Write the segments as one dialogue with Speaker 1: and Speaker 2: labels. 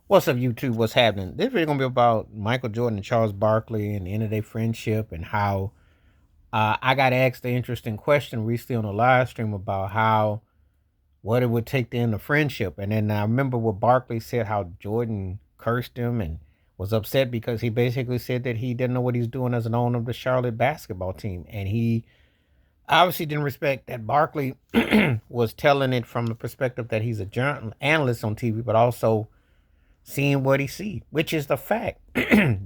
Speaker 1: What's up, YouTube? What's happening? This video gonna be about Michael Jordan and Charles Barkley and the end of their friendship and how I got asked the interesting question recently on a live stream about how what it would take to end a friendship. And then I remember what Barkley said, how Jordan cursed him and was upset because he basically said that he didn't know what he's doing as an owner of the Charlotte basketball team. And he obviously didn't respect that Barkley was telling it from the perspective that he's a analyst on TV, but also seeing what he see, which is the fact.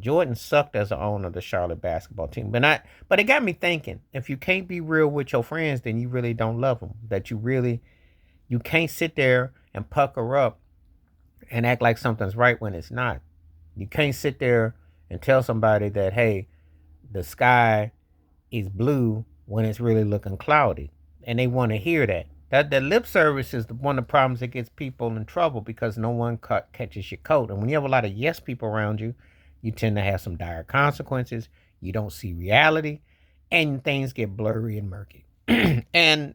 Speaker 1: Jordan sucked as an owner of the Charlotte basketball team. But it got me thinking, if you can't be real with your friends, then you really don't love them. That you can't sit there and pucker up and act like something's right when it's not. You can't sit there and tell somebody that, hey, the sky is blue when it's really looking cloudy. And they want to hear that. That lip service is one of the problems that gets people in trouble because no one catches your coat. And when you have a lot of yes people around you, you tend to have some dire consequences. You don't see reality, and things get blurry and murky. And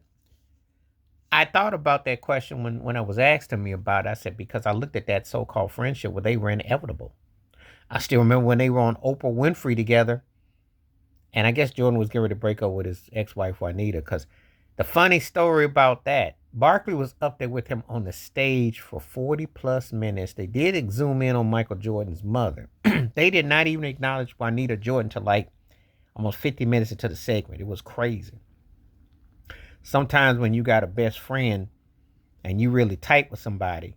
Speaker 1: I thought about that question when I was asked to me about it. I said, because I looked at that so-called friendship where they were inevitable. I still remember when they were on Oprah Winfrey together, and I guess Jordan was getting ready to break up with his ex-wife Juanita, because the funny story about that, Barkley was up there with him on the stage for 40 plus minutes. They did zoom in on Michael Jordan's mother. They did not even acknowledge Juanita Jordan till like almost 50 minutes into the segment. It was crazy. Sometimes when you got a best friend and you really tight with somebody,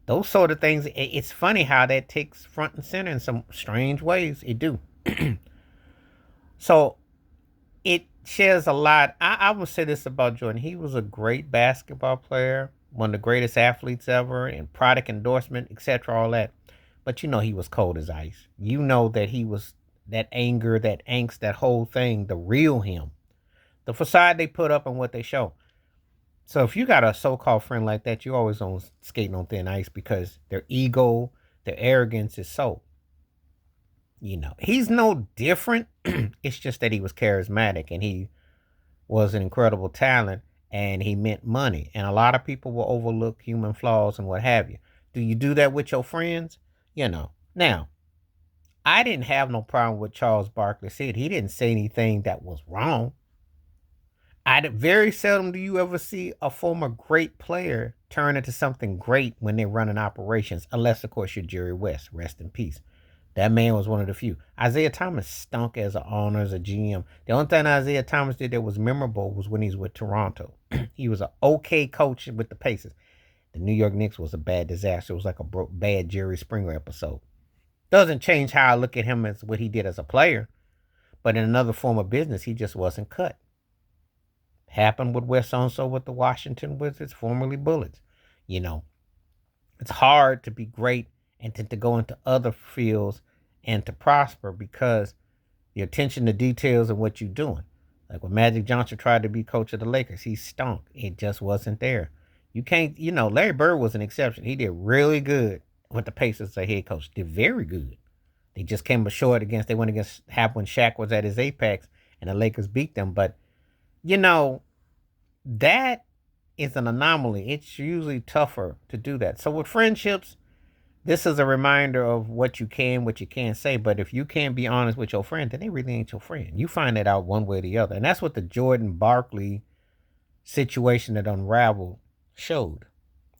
Speaker 1: those sort of things, it's funny how that takes front and center in some strange ways. It do. So it shares a lot. I would say this about Jordan. He was a great basketball player, one of the greatest athletes ever, and product endorsement, etc., all that. But you know he was cold as ice. You know that he was that anger, that angst, that whole thing, the real him. The facade they put up and what they show. So if you got a so-called friend like that, you're always on skating on thin ice because their ego, their arrogance is so. He's no different. It's just that he was charismatic and he was an incredible talent and he meant money. And a lot of people will overlook human flaws and what have you. Do you do that with your friends? Now, I didn't have no problem with Charles Barkley said. He didn't say anything that was wrong. Very seldom do you ever see a former great player turn into something great when they're running operations, unless, of course, you're Jerry West. Rest in peace. That man was one of the few. Isaiah Thomas stunk as an owner, as a GM. The only thing Isaiah Thomas did that was memorable was when he was with Toronto. He was an okay coach with the Pacers. The New York Knicks was a bad disaster. It was like a bad Jerry Springer episode. Doesn't change how I look at him as what he did as a player. But in another form of business, he just wasn't cut. Happened with Wes Unseld with the Washington Wizards, formerly Bullets. It's hard to be great and to go into other fields and to prosper because the attention to details of what you're doing. Like when Magic Johnson tried to be coach of the Lakers, he stunk. It just wasn't there. You can't, Larry Bird was an exception. He did really good with the Pacers as a head coach. Did very good. They just came short they went against when Shaq was at his apex and the Lakers beat them. But, that is an anomaly. It's usually tougher to do that. So with friendships, this is a reminder of what you can, what you can't say. But if you can't be honest with your friend, then they really ain't your friend. You find that out one way or the other. And that's what the Jordan Barkley situation that unraveled showed.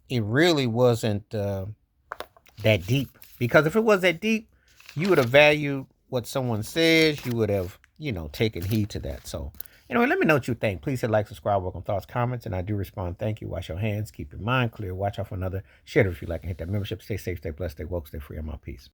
Speaker 1: It really wasn't that deep. Because if it was that deep, you would have valued what someone says. You would have, taken heed to that. So anyway, let me know what you think. Please hit like, subscribe, welcome thoughts, comments, and I do respond. Thank you. Wash your hands. Keep your mind clear. Watch out for another. Share it if you like and hit that membership. Stay safe, stay blessed, stay woke, stay free. I'm out. Peace.